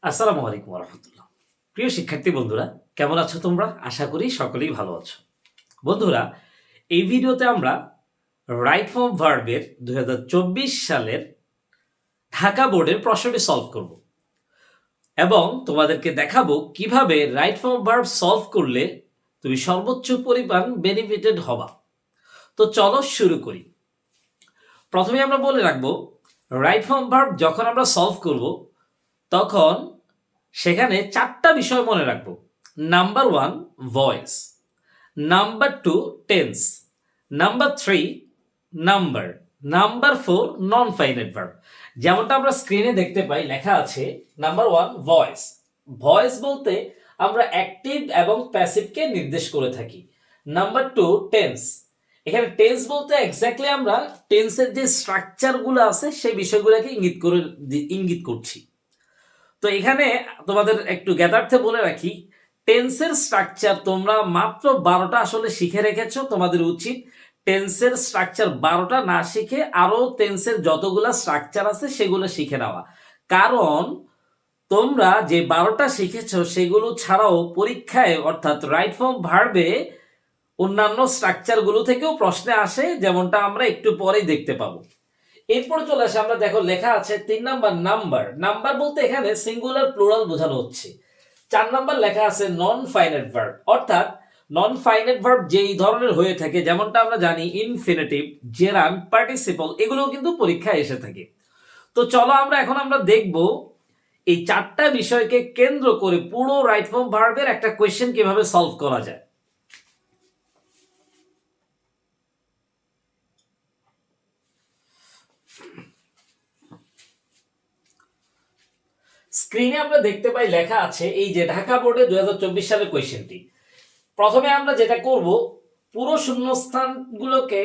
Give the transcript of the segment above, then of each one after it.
আসসালামু আলাইকুম রহমতুল্লাহ। প্রিয় শিক্ষার্থী বন্ধুরা, কেমন আছো তোমরা? আশা করি সকলেই ভালো আছো। বন্ধুরা, এই ভিডিওতে আমরা রাইট ফর্ম ভার্বের 2024 সালের ঢাকা বোর্ডের প্রশ্নটি সলভ করব এবং তোমাদেরকে দেখাবো কিভাবে রাইট ফর্ম ভার্ব সলভ করলে তুমি সর্বোচ্চ পরিমাণ বেনিফিটেড হবা। তো চলো শুরু করি। প্রথমে আমরা বলে রাখবো, রাইট ফর্ম ভার্ব যখন আমরা সলভ করব তখন সেখানে চারটা বিষয় মনে রাখবো। Number 1 voice, number 2 tense, number 3 number, number 4 non finite verb. যেমনটা আমরা স্ক্রিনে দেখতে পাই লেখা আছে নাম্বার 1 ভয়েস। ভয়েস বলতে আমরা অ্যাক্টিভ এবং প্যাসিভকে নির্দেশ করে থাকি। নাম্বার 2 টেন্স, এখানে টেন্স বলতে এক্স্যাক্টলি আমরা টেন্সের যে স্ট্রাকচারগুলো আছে সেই বিষয়গুলোকে ইঙ্গিত করছি। তো এখানে তোমাদের একটু জ্ঞাতার্থে বলে রাখি, টেন্সের স্ট্রাকচার তোমরা মাত্র 12টা আসলে শিখে রেখেছো। তোমাদের উচিত টেন্সের স্ট্রাকচার 12টা না শিখে আরো টেন্সের যতগুলা স্ট্রাকচার আছে সেগুলো শিখে নেওয়া। কারণ তোমরা যে 12টা শিখেছো সেগুলো ছাড়াও পরীক্ষায় অর্থাৎ রাইট ফর্ম ভার্বে অন্যান্য স্ট্রাকচারগুলো থেকেও প্রশ্নে আসে, যেমনটা আমরা একটু পরেই দেখতে পাবো। এরপর চলে আসে, আমরা দেখো লেখা আছে 3 নাম্বার নাম্বার। নাম্বার বলতে এখানে সিঙ্গুলার প্লুরাল বোঝানো হচ্ছে। 4 নাম্বার লেখা আছে নন ফাইনাইট ভার্ব, অর্থাৎ নন ফাইনাইট ভার্ব যেই ধরনের হয়ে থাকে, যেমনটা আমরা জানি ইনফিনিটিভ, জেরান, পার্টিসিপল, এগুলোও কিন্তু পরীক্ষায় এসে থাকে। তো চলো আমরা দেখব এই চারটা বিষয়কে কেন্দ্র করে পুরো রাইট ফর্ম ভার্বের একটা কোয়েশ্চেন কিভাবে সলভ করা যায়। স্ক্রিনে আমরা দেখতে পাই লেখা আছে এই যে ঢাকা বোর্ডে 2024 সালের কোয়েশ্চেনটি। প্রথমে আমরা যেটা করব, পুরো শূন্যস্থানগুলোকে,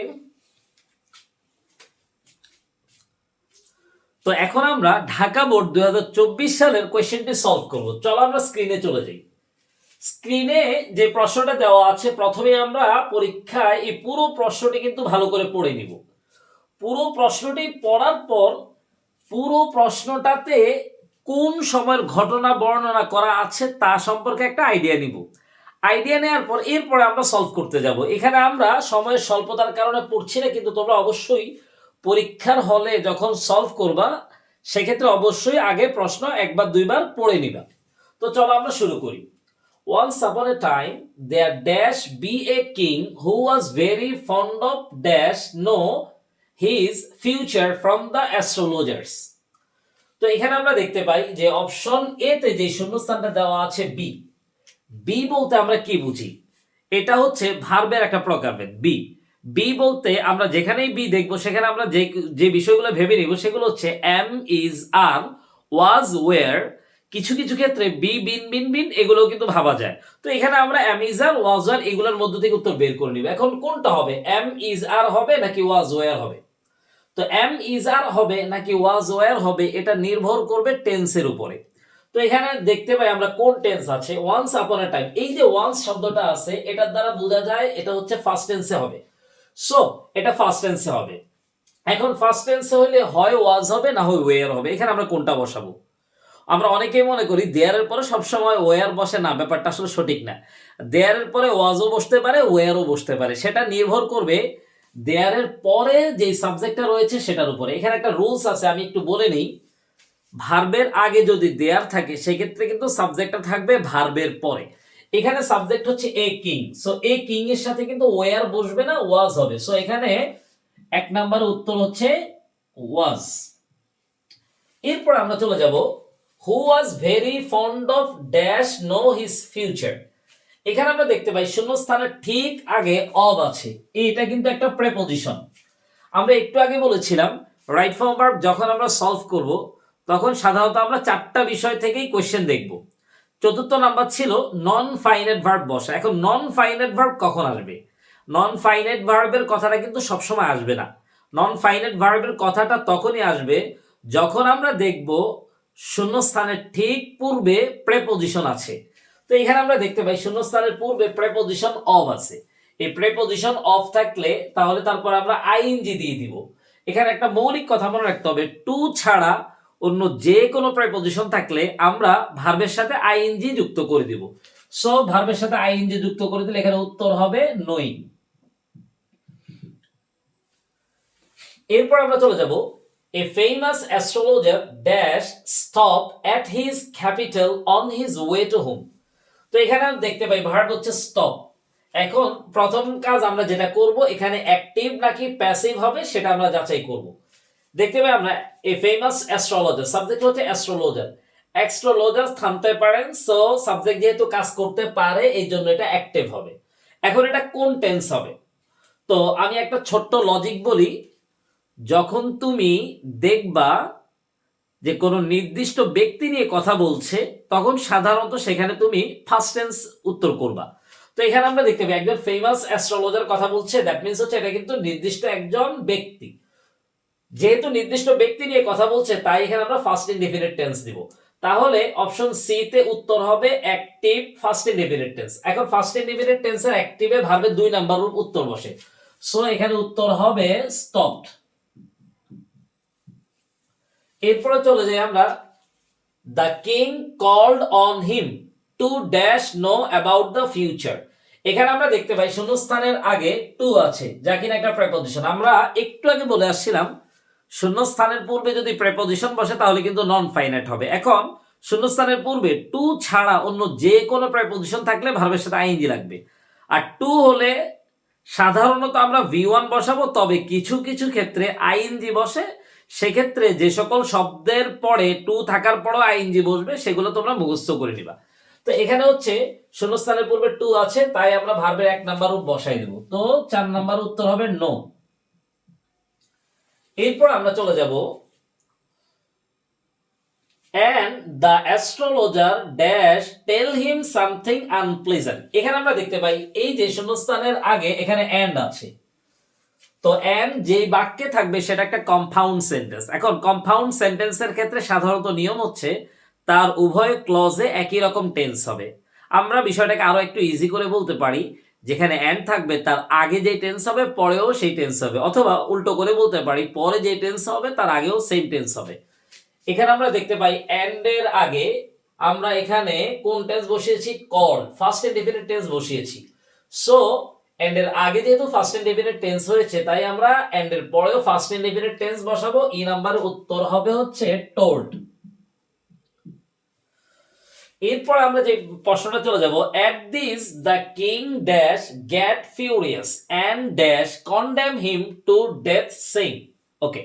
তো এখন আমরা ঢাকা বোর্ড 2024 সালের কোয়েশ্চেনটি সলভ করব। চলো আমরা স্ক্রিনে চলে যাই। স্ক্রিনে যে প্রশ্নটা দেওয়া আছে, প্রথমে আমরা পরীক্ষায় এই পুরো প্রশ্নটি কিন্তু ভালো করে পড়ে নিব। পুরো প্রশ্নটি পড়ার পর পুরো প্রশ্নটাতে কোন সময়ের ঘটনা বর্ণনা করা আছে তা সম্পর্কে একটা আইডিয়া নিব। আইডিয়া নেওয়ার পর এরপরে আমরা সলভ করতে যাব। এখানে আমরা সময়ের স্বল্পতার কারণে পড়ছি না, কিন্তু তোমরা অবশ্যই পরীক্ষার হলে যখন সলভ করবা সেক্ষেত্রে অবশ্যই আগে প্রশ্ন একবার দুইবার পড়ে নিবা। তো চলো আমরা শুরু করি। Once upon a time there dash be a king who was very fond of dash know his future from the astrologers. তো এখানে আমরা দেখতে পাই যে অপশন এ তে যে শূন্যস্থানটা দেওয়া আছে বি। বি বলতে আমরা কি বুঝি? এটা হচ্ছে ভার্বের একটা প্রকারভেদ। বি বি বলতে আমরা যেখানেই বি দেখবো সেখানে আমরা যে বিষয়গুলো ভেবে নিব সেগুলো হচ্ছে am, is, are, was, were. কিছু কিছু ক্ষেত্রে বি, বিন, বিন, বিন এগুলো কিন্তু ভাবা যায়। তো এখানে আমরা am, is, are, was, were এগুলোর মধ্য থেকে উত্তর বের করে নিব। এখন কোনটা হবে, এম, ইজ, আর হবে নাকি ওয়াজ, ওয়ার হবে? তো এম, ইজ, আর হবে নাকি ওয়াজ, ওয়ার হবে, এটা নির্ভর করবে টেন্সের উপরে। তো এখানে দেখতে পাই আমরা কোন টেন্স আছে, ওয়ান্স আপন এ টাইম। এই যে ওয়ান্স শব্দটা আছে এটার দ্বারা বোঝা যায় এটা হচ্ছে ফার্স্ট টেন্সে হবে। সো এটা ফার্স্ট টেন্সে হবে। এখন ফার্স্ট টেন্সে হলে হয় ওয়াজ হবে না হয় ওয়ার হবে। এখানে আমরা কোনটা বসাবো? আমরা অনেকেই মনে করি দেয়ারের পরে সবসময় ওয়ার বসে না, ব্যাপারটা আসলে সঠিক না। দেয়ারের পরে ওয়াজও বসতে পারে, ওয়ারও বসতে পারে, সেটা নির্ভর করবে দেয়ারের পরে যে সাবজেক্টটা রয়েছে সেটার উপরে। এখানে একটা রুলস আছে, আমি একটু বলে নিই। ভার্বের আগে যদি দেয়ার থাকে সেক্ষেত্রে কিন্তু সাবজেক্টটা থাকবে ভার্বের পরে। এখানে সাবজেক্ট হচ্ছে a king, so a king এর সাথে কিন্তু ওয়ার বসবে না, ওয়াজ হবে। সো এখানে এক নাম্বার উত্তর হচ্ছে ওয়াজ। এরপর আমরা চলে যাব, who was very fond of dash know his future. এখানে আমরা দেখতে পাই শূন্যস্থানের ঠিক আগে অব আছে, এটা কিন্তু একটা প্রেপোজিশন। আমরা একটু আগে বলেছিলাম রাইট ফর্ম ভার্ব যখন আমরা সলভ করব তখন সাধারণত আমরা চারটা বিষয় থেকেই কোশ্চেন দেখব। চতুর্থ নাম্বার ছিল নন ফাইনাইট ভার্ব বসা। এখন নন ফাইনাইট ভার্ব কখন আসবে? নন ফাইনাইট ভার্বের কথাটা কিন্তু সবসময় আসবে না। নন ফাইনাইট ভার্বের কথাটা তখনই আসবে যখন আমরা দেখব শূন্যস্থানের ঠিক পূর্বে প্রেপোজিশন আছে। তো এখানে আমরা দেখতে পাই শূন্যস্থানের পূর্বে প্রেপোজিশন অফ আছে। এই প্রেপোজিশন অফ থাকলে তাহলে তারপর আমরা আইএনজি দিয়ে দিব। এখানে একটা মৌলিক কথা মনে রাখতে হবে, টু ছাড়া অন্য যে কোনো প্রিপজিশন থাকলে আমরা ভার্বের সাথে আইএনজি যুক্ত করে দিব। সো ভার্বের সাথে আইএনজি যুক্ত করে দিলে এখানে উত্তর হবে নোয়িং। এরপর আমরা চলে যাব, a famous astrologer dash stop at his capital on his way to home. তো এখানে আমরা দেখতে পাই ভার্ব হচ্ছে স্টপ। এখন প্রথম কাজ আমরা যেটা করব, এখানে অ্যাক্টিভ নাকি প্যাসিভ হবে সেটা আমরা যাচাই করব। দেখতে পাই আমরা এ ফেমাস অ্যাস্ট্রোলজার, সাবজেক্ট হচ্ছে অ্যাস্ট্রোলজার, অ্যাস্ট্রোলজার থামতে পারেন, সো সাবজেক্ট যেহেতু কাজ করতে পারে এই জন্য এটা অ্যাক্টিভ হবে। এখন এটা কোন টেন্স হবে? তো আমি একটা ছোট্ট লজিক বলি, যখন তুমি দেখবা যে কোনো নির্দিষ্ট ব্যক্তি নিয়ে কথা বলছে তখন সাধারণত সেখানে তুমি ফার্স্ট টেন্স উত্তর করবা। তো এখানে আমরা দেখতে পাই একজন ফেমাস অ্যাস্ট্রোলজার কথা বলছে, দ্যাট মিন্স হচ্ছে এটা কিন্তু নির্দিষ্ট একজন ব্যক্তি। যেহেতু নির্দিষ্ট ব্যক্তি নিয়ে কথা বলছে তাই এখানে আমরা ফার্স্ট ইনডিফিনিট টেন্স দিব। তাহলে অপশন সি তে উত্তর হবে অ্যাক্টিভ ফার্স্ট ইনডিফিনিট টেন্স। এখন ফার্স্ট ইনডিফিনিট টেন্সের অ্যাক্টিভে ভার্বের 2 নাম্বার উত্তর বসে, সো এখানে উত্তর হবে স্টপড। এরপরে চলে যাই আমরা, the king called on him to dash know about the future. এখানে আমরা দেখতে পাই শূন্যস্থানের আগে টু আছে, যা কিনা একটা প্রেপোজিশন। আমরা একটু আগে বলে আসছিলাম শূন্যস্থানের পূর্বে যদি প্রেপোজিশন বসে তাহলে কিন্তু নন ফাইনাইট হবে। এখন শূন্যস্থানের পূর্বে টু ছাড়া অন্য যে কোনো প্রেপোজিশন থাকলে ভার্বের সাথে আইএনজি লাগবে। আর টু হলে সাধারণত আমরা ভি1 বসাবো, তবে কিছু কিছু ক্ষেত্রে আইএনজি বসে। সেক্ষেত্রে যে সকল শব্দের পরে টু থাকার পরও আইএনজি বসবে সেগুলো তোমরা মুখস্থ করে নিবা। তো এখানে হচ্ছে শূন্যস্থানের পূর্বে টু আছে, তাই আমরা ভার্বের 1 নাম্বার বসাই দেব। তো 4 নাম্বার উত্তর হবে নো। এরপর আমরা চলে যাব, and the astrologer dash tell him something unpleasant। এখানে আমরা দেখতে পাই এই যে শূন্যস্থানের আগে এখানে and আছে, তো and যে বাক্যে থাকবে সেটা একটা কম্পাউন্ড সেন্টেন্স। এখন কম্পাউন্ড সেন্টেন্সের ক্ষেত্রে সাধারণত নিয়ম হচ্ছে তার উভয় ক্লজে একই রকম টেন্স হবে। আমরা বিষয়টাকে আরো একটু ইজি করে বলতে পারি, যেখানে and থাকবে তার আগে যে টেন্স হবে পরেও সেই টেন্স হবে, অথবা উল্টো করে বলতে পারি পরে যে টেন্স হবে তার আগেও সেম টেন্স হবে। এখানে আমরা দেখতে পাই and এর আগে আমরা এখানে কোন টেন্স বসিয়েছি? কল্ড, ফার্স্ট ইনডিফিনিট টেন্স বসিয়েছি। সো and এর আগে যেহেতু ফার্স্ট ইনডিফিনিট টেন্স হয়েছে তাই আমরা and এর পরেও ফার্স্ট ইনডিফিনিট টেন্স বসাবো। ই নাম্বারের উত্তর হবে হচ্ছে told। এরপর আমরা যে প্রশ্নটা চলে যাব, at this the king dash get furious and dash condemn him to death saying। ওকে,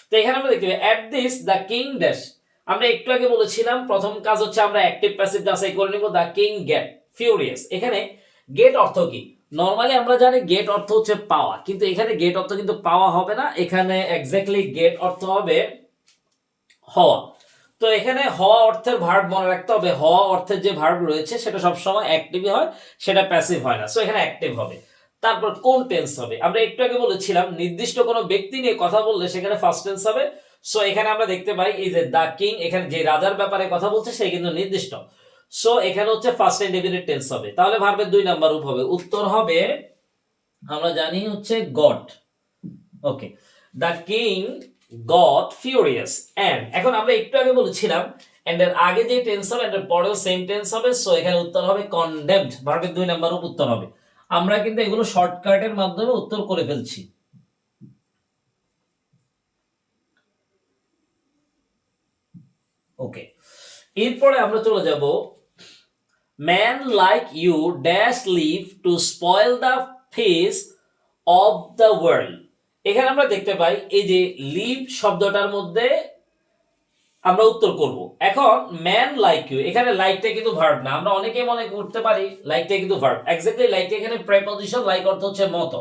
তো এখানে আমরা দেখতে পাই at this the king dash, আমরা একটু আগে বলেছিলাম প্রথম কাজ হচ্ছে আমরা অ্যাক্টিভ প্যাসিভ যাচাই করে নিব। the king get furious, এখানে get অর্থ কি? নরমালি আমরা জানি গেট অর্থ হচ্ছে পাওয়া, কিন্তু এখানে গেট অর্থ কিন্তু পাওয়া হবে না, এখানে এক্স্যাক্টলি গেট অর্থ হবে হওয়া। তো এখানে হওয়া অর্থের ভার্ব মনে রাখতে হবে, হওয়া অর্থের যে ভার্ব রয়েছে সেটা সবসময় অ্যাক্টিভই হয়, সেটা প্যাসিভ হয় না। সো এখানে অ্যাক্টিভ হবে। তারপর কোন টেন্স হবে? আমরা একটু আগে বলেছিলাম নির্দিষ্ট কোনো ব্যক্তি নিয়ে কথা বললে সেখানে ফার্স্ট টেন্স হবে। সো এখানে আমরা দেখতে পাই এই যে দা কিং, এখানে যে রাজার ব্যাপারে কথা বলছে সে কিন্তু নির্দিষ্ট। সো এখানে হচ্ছে ফার্স্ট ইনডিফিনিট টেন্স হবে। তাহলে ভার্বের 2 নাম্বার রূপ হবে, উত্তর হবে আমরা জানি হচ্ছে got. Okay, the king got furious and, এখন আমরা একটু আগে বলেছিলাম and এর আগে যে টেন্স হবে and এর পরেও সেম টেন্স হবে। সো এখানে উত্তর হবে কনডেমড, ভার্বের 2 নাম্বার রূপ উত্তর হবে। আমরা কিন্তু এগুলো শর্টকাটের মাধ্যমে উত্তর করে ফেলছি। ওকে, এরপরে আমরা চলে যাব, man like you dash live to spoil the face of the world. এখানে আমরা দেখতে পাই এই যে লিভ শব্দটার মধ্যে আমরা উত্তর করব। এখন ম্যান লাইক ইউ, এখানে লাইকটা কিন্তু ভার্ব না, আমরা অনেকেই মনে করতে পারি লাইকটা কিন্তু ভার্ব। এক্স্যাক্টলি লাইকটা এখানে প্রেপোজিশন, লাইক অর্থ হচ্ছে মতো।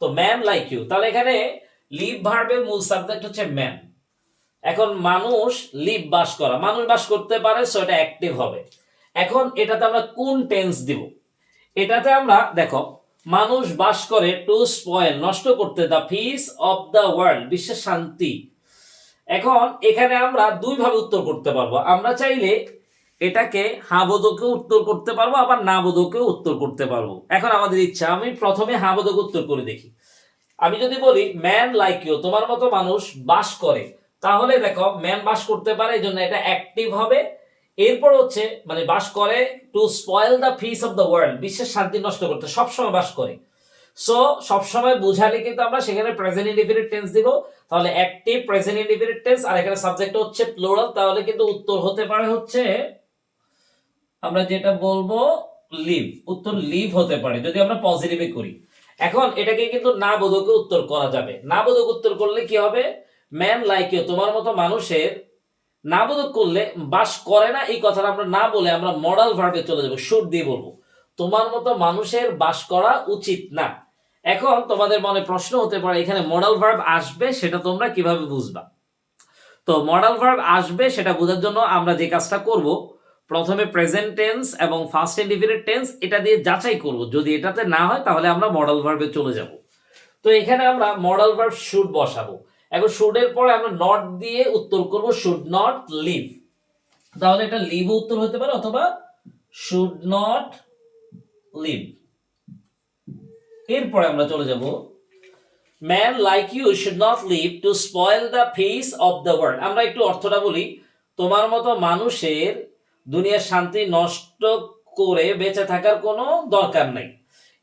তো ম্যান লাইক ইউ, তাহলে এখানে লিভ ভার্বের মূল সাবজেক্ট হচ্ছে ম্যান। এখন মানুষ লিভ বাস করা, মানুষ বাস করতে পারে, সো এটা অ্যাক্টিভ হবে। এখন এটাতে আমরা কোন টেন্স দিব? এটাতে আমরা দেখো মানুষ বাস করে টু স্পয়েল, নষ্ট করতে, the peace of the world, বিশ্বের শান্তি। এখন এখানে আমরা 2 ভাবে উত্তর করতে পারবো। আমরা চাইলে এটাকে হা বোধকেও উত্তর করতে পারবো, আবার না বোধকেও উত্তর করতে পারবো। এখন আমাদের ইচ্ছা, আমি প্রথমে হা বোধক উত্তর করে দেখি। আমি যদি বলি ম্যান লাইক ইউ, তোমার মতো মানুষ বাস করে, তাহলে দেখো ম্যান বাস করতে পারে, এই জন্য এটা অ্যাক্টিভ হবে। এরপর হচ্ছে মানে বাস করে to spoil the peace of the world, বিশ্বের শান্তি নষ্ট করতে সবসময় বাস করে। সো সবসময় বুঝালে কিন্তু আমরা সেখানে প্রেজেন্ট ইনডিফিনিট টেন্স দিব। তাহলে অ্যাক্টিভ প্রেজেন্ট ইনডিফিনিট টেন্স, আর এখানে সাবজেক্ট হচ্ছে প্লুরাল, তাহলে কিন্তু উত্তর হতে পারে হচ্ছে আমরা যেটা বলবো লিভ। উত্তর লিভ হতে পারে যদি আমরা পজিটিভে করি। এখন এটাকে কিন্তু না বোধকে উত্তর করা যাবে। না বোধক উত্তর করলে কি হবে, ম্যান লাইক ইউ, তোমার মতো মানুষের, না বোধক করলে বাস করে না এই কথাটা আমরা না বলে আমরা মডাল ভার্বে চলে যাবো, শুড দিয়ে বলবো তোমার মতো মানুষের বাস করা উচিত না। এখন তোমাদের মনে প্রশ্ন হতে পারে এখানে মডাল ভার্ব আসবে, সেটা তোমরা কিভাবে বুঝবা? তো মডাল ভার্ব আসবে সেটা বোঝার জন্য আমরা যে কাজটা করব, প্রথমে প্রেজেন্ট টেন্স এবং ফার্স্ট ইনডিফিনিট টেন্স এটা দিয়ে যাচাই করব, যদি এটাতে না হয় তাহলে আমরা মডাল ভার্বে চলে যাব। তো এখানে আমরা মডাল ভার্ব শুড বসাবো। এখন শুডের পরে আমরা নট দিয়ে উত্তর করব শুড নট লিভ, তাহলে এটা লিভ উত্তর হতে পারে অথবা শুড নট লিভ। এরপরে আমরা চলে যাব man like you should not live to spoil the peace of the world. আমরা একটু অর্থটা বলি, তোমার মতো মানুষের দুনিয়ার শান্তি নষ্ট করে বেঁচে থাকার কোনো দরকার নাই।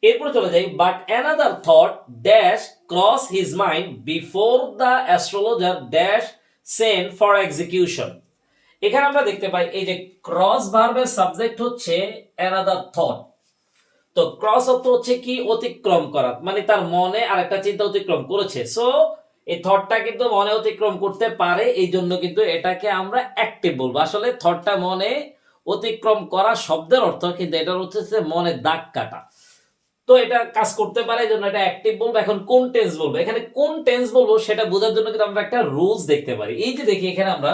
এরপরে চলে যাই, but another thought dash cross his mind before the astrologer dash Saint for execution. এখানে আমরা দেখতে পাই এই যে ক্রস ভার্বের সাবজেক্ট হচ্ছে অ্যানাদার থট। তো ক্রস অর্থ হচ্ছে কি, অতিক্রম করা, মানে তার মনে আরেকটা চিন্তা অতিক্রম করেছে। সো এই থটটা কিন্তু মনে অতিক্রম করতে পারে, এই জন্য কিন্তু এটাকে আমরা অ্যাক্টিভ বলবো। আসলে থটটা মনে অতিক্রম করা শব্দের অর্থ, কিন্তু এটার অর্থ হচ্ছে মনে দাগ কাটা। তো এটা কাজ করতে পারে, এই জন্য এটা অ্যাক্টিভ বলবো। এখন কোন টেন্স বলবো, এখানে কোন টেন্স বলবো সেটা বোঝার জন্য কিন্তু আমরা একটা রুলস দেখতে পারি। এই যে দেখি এখানে আমরা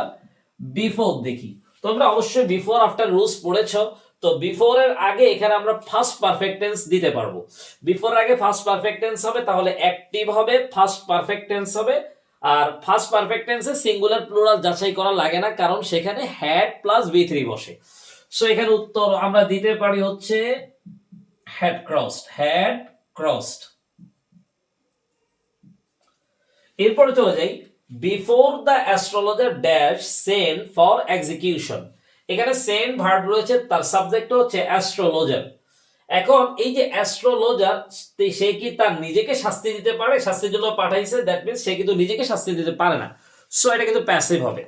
বিফোর দেখি, তোমরা অবশ্যই বিফোর আফটার রুলস পড়েছো। তো বিফোর এর আগে এখানে আমরা ফার্স্ট পারফেক্ট টেন্স দিতে পারবো। বিফোর আগে ফার্স্ট পারফেক্ট টেন্স হবে, তাহলে অ্যাক্টিভ হবে, ফার্স্ট পারফেক্ট টেন্স হবে। আর ফার্স্ট পারফেক্ট টেন্সে সিঙ্গুলার প্লুরাল যাচাই করা লাগে না, কারণ সেখানে হ্যাড প্লাস V3 বসে। সো এখানে উত্তর আমরা দিতে পারি হচ্ছে হ্যাড ক্রসড, হ্যাড ক্রসড। এরপরে চলে যাই, before the astrologer dash Saint for execution. এখানে সেন্ট ভার্ব রয়েছে, তার সাবজেক্ট হচ্ছে অ্যাস্ট্রোলজার। এখন এই যে অ্যাস্ট্রোলজার, সে কি তার নিজেকে শাস্তি দিতে পারে? শাস্তির জন্য পাঠাইছে, দ্যাট মিন্স সে কিন্তু নিজেকে শাস্তি দিতে পারে না। সো এটা কিন্তু প্যাসিভ হবে।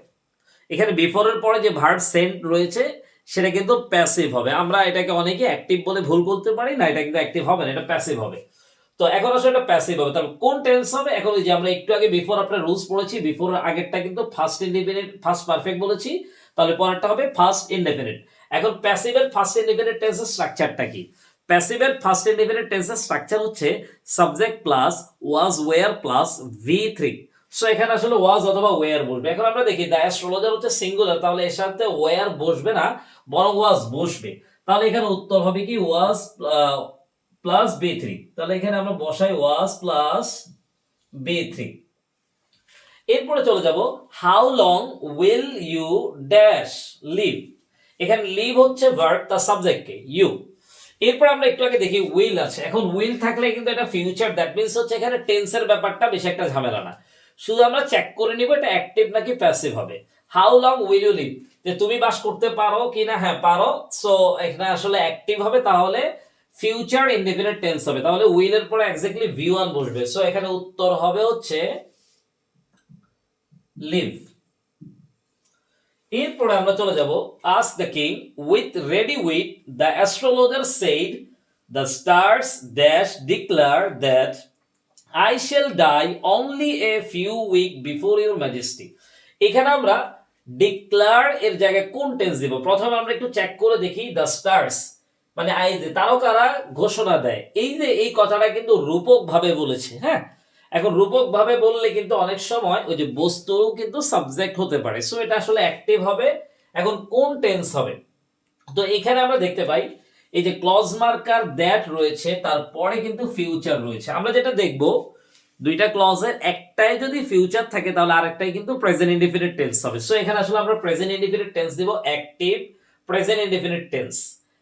এখানে বিফোরের পরে যে ভার্ব সেন্ট রয়েছে সেটা কিন্তু প্যাসিভ হবে। আমরা এটাকে অনেকে অ্যাক্টিভ বলে ভুল করতে পারি না, এটা কিন্তু অ্যাক্টিভ হবে না, এটা প্যাসিভ হবে। তো এখন আসলে এটা প্যাসিভ হবে। তাহলে কোন টেন্স হবে? এখন ওই যে আমরা একটু আগে বিফোর আফটার রুলস পড়েছি, বিফোর আগেরটা কিন্তু ফার্স্ট ইনডিফিনিট ফার্স্ট পারফেক্ট বলেছি, তাহলে পরেরটা হবে ফার্স্ট ইনডিফিনিট। এখন প্যাসিভের ফার্স্ট ইনডিফিনিট টেন্সের স্ট্রাকচারটা কি? প্যাসিভের ফার্স্ট ইনডিফিনিট টেন্সের স্ট্রাকচার হচ্ছে subject plus was wire plus V3। So এখানে আসলে ওয়াজ অথবা ওয়্যার বসবে। এখন আমরা দেখি দ্য অ্যাস্ট্রোলজার হচ্ছে সিঙ্গুলার, তাহলে এর সাথে ওয়্যার বসবে না, বরং ওয়াজ বসবে। তাহলে এখানে উত্তর হবে কি ওয়াজ প্লাস B3। তাহলে এখানে আমরা বসাই ওয়াজ প্লাস B3। এরপরে চলে যাব, how long will you dash live. এখানে লিভ হচ্ছে ভার্ব, তার সাবজেক্ট কে ইউ। এরপর আমরা একটু আগে দেখি উইল আছে। এখন উইল থাকলে কিন্তু এটা ফিউচার, দ্যাট মিন্স হচ্ছে এখানে টেন্সের ব্যাপারটা বেশি একটা ঝামেলা না, শুধু আমরা চেক করে নিব এটা অ্যাক্টিভ নাকি প্যাসিভ হবে। How long will you live, যে তুমি বাস করতে পারো কিনা, হ্যাঁ পারো। সো এখানে আসলে অ্যাক্টিভ হবে, তাহলে ফিউচার ইনডিফিনিট টেন্স হবে, তাহলে উইল এর পরে এক্স্যাক্টলি V1 বসবে। সো এখানে উত্তর হবে হচ্ছে লিভ। এরপরে আমরা চলে যাব, ask the king with ready wit the astrologer said the stars dash declare that I shall die only a few weeks before your majesty। এখানে আমরা ডিক্লেয়ার এর জায়গায় কোন টেন্স দিব? প্রথমে আমরা একটু চেক করে দেখি, দ্য স্টার্স মানে এই যে তারকারা ঘোষণা দেয়, এই যে এই কথাটা কিন্তু রূপক ভাবে বলেছে। হ্যাঁ, এখন রূপক ভাবে বললে কিন্তু অনেক সময় ওই যে বস্তু কিন্তু সাবজেক্ট হতে পারে। সো এটা আসলে অ্যাক্টিভ হবে। এখন কোন টেন্স হবে? তো এখানে আমরা দেখতে পাই এই যে ক্লজ মার্কার দ্যাট রয়েছে, তারপরে কিন্তু ফিউচার রয়েছে। আমরা যেটা দেখব, দুইটা ক্লজের একটাই যদি ফিউচার থাকে তাহলে আরেকটাই কিন্তু প্রেজেন্ট ইনডিফিনিট টেন্স হবে। সো এখানে আসলে আমরা প্রেজেন্ট ইনডিফিনিট টেন্স দিব, অ্যাক্টিভ প্রেজেন্ট ইনডিফিনিট টেন্স।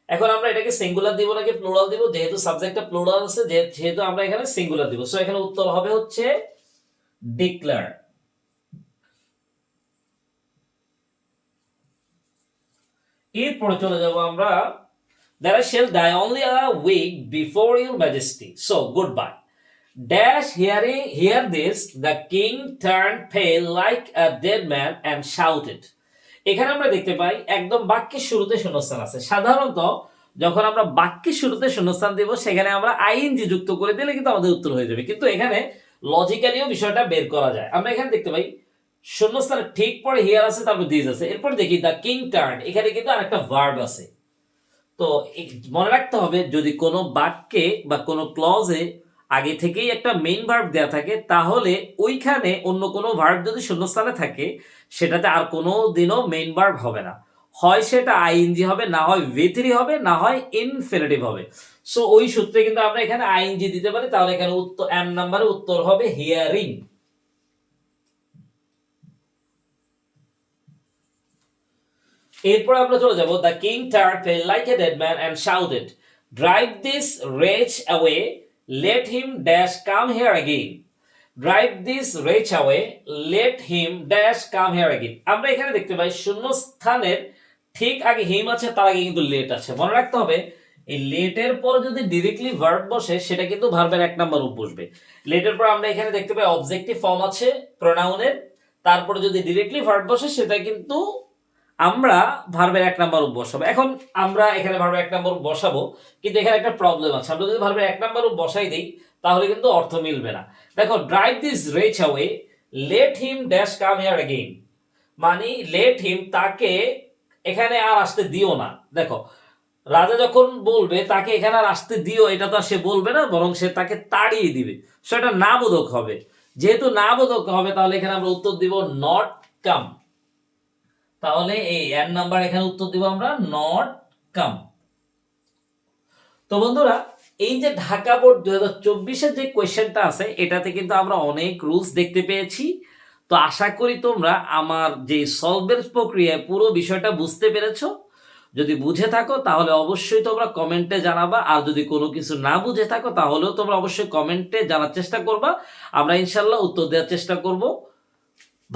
এখন আমরা এটাকে সিঙ্গুলার দিব নাকি প্লুরাল দিব? যেহেতু সাবজেক্টটা প্লুরাল আছে, যেহেতু আমরা এখানে সিঙ্গুলার দিব। সো এখানে উত্তর হবে হচ্ছে ডিক্লেয়ার। এরপরে চলে যাব আমরা, that I shall die only a week before your majesty, so goodbye. Dash hear this, the king turned pale like a dead man and shouted. এখানে আমরা দেখতে পাই একদম বাক্যের শুরুতে শূন্যস্থান আছে। সাধারণত যখন আমরা বাক্যের শুরুতে শূন্যস্থান দেব সেখানে আমরা আইএনজি যুক্ত করে দিলে কিন্তু আমাদের উত্তর হয়ে যাবে, কিন্তু এখানে লজিক্যালিও বিষয়টা বের করা যায়। আমরা এখানে দেখতে পাই শূন্যস্থানের ঠিক পরে হিয়ার আছে, তারপর দিস আছে, এরপর দেখি দ্য কিং টার্ন, এখানে কিন্তু আরেকটা ভার্ব আছে। তো মনে রাখতে হবে যদি কোনো বাক্যে বা কোনো ক্লজে আগে থেকেই একটা মেইন ভার্ব দেওয়া থাকে তাহলে ওইখানে অন্য কোনো ভার্ব যদি শূন্যস্থানে থাকে সেটাতে আর কোনো দিনও মেইন ভার্ব হবে না, হয় সেটা আইএনজি হবে, না হয় V3 হবে, না হয় ইনফিনিটিভ হবে। সো ওই সূত্রে কিন্তু আমরা এখানে আইএনজি দিতে পারি, তাহলে এখানে উত্তর এম নাম্বারে উত্তর হবে হিয়ারিং। এরপর আমরা চলে যাব, the king turn pale like a dead man and shouted, drive this wretch away, let him dash come here again. Drive this wretch away, let him dash come here again. আমরা এখানে দেখতে পাই শূন্যস্থানের ঠিক আগে হিম আছে, তার আগে কিন্তু লেট আছে। মনে রাখতে হবে এই লেটের পর যদি ডিরেক্টলি ভার্ব বসে সেটা কিন্তু ভার্বের এক নাম্বার রূপ বসবে। লেটের পর আমরা এখানে দেখতে পাই অবজেক্টিভ ফর্ম আছে প্রোনাউনের, তারপরে যদি ডিরেক্টলি ভার্ব বসে সেটা কিন্তু আমরা ভার্বের এক নাম্বার রূপ বসাবো। এখন আমরা এখানে ভার্বের এক নাম্বার রূপ বসাবো, কিন্তু এখানে একটা প্রবলেম আছে, আমরা যদি ভার্বের এক নাম্বার রূপ বসাই দিই তাহলে কিন্তু অর্থ মিলবে না। দেখো drive this wretch away, let him dash come here again, মানে লেট হিম, তাকে এখানে আর আসতে দিও না। দেখো রাজা যখন বলবে তাকে এখানে আর আসতে দিও, এটা তো আর সে বলবে না, বরং সে তাকে তাড়িয়ে দিবে, সেটা না বোধক হবে। যেহেতু না বোধক হবে তাহলে এখানে আমরা উত্তর দিব নট কাম। তাহলে এই এর নাম্বার এখানে উত্তর দিব আমরা নট কাম। তো বন্ধুরা এই যে ঢাকা বোর্ড 2024-এর যে কোয়েশ্চেনটা আছে এটাতে কিন্তু আমরা অনেক রুলস দেখতে পেয়েছি। তো আশা করি তোমরা আমার যে সলভের প্রক্রিয়ায় পুরো বিষয়টা বুঝতে পেরেছো। যদি বুঝে থাকো তাহলে অবশ্যই তোমরা কমেন্টে জানাবা, আর যদি কোনো কিছু না বুঝে থাকো তাহলেও তোমরা অবশ্যই কমেন্টে জানার চেষ্টা করবা, আমরা ইনশাল্লাহ উত্তর দেওয়ার চেষ্টা করব।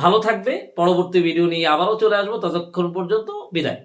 ভালো থাকবে, পরবর্তী ভিডিও নিয়ে আবারও চলে আসবো, ততক্ষণ পর্যন্ত বিদায়।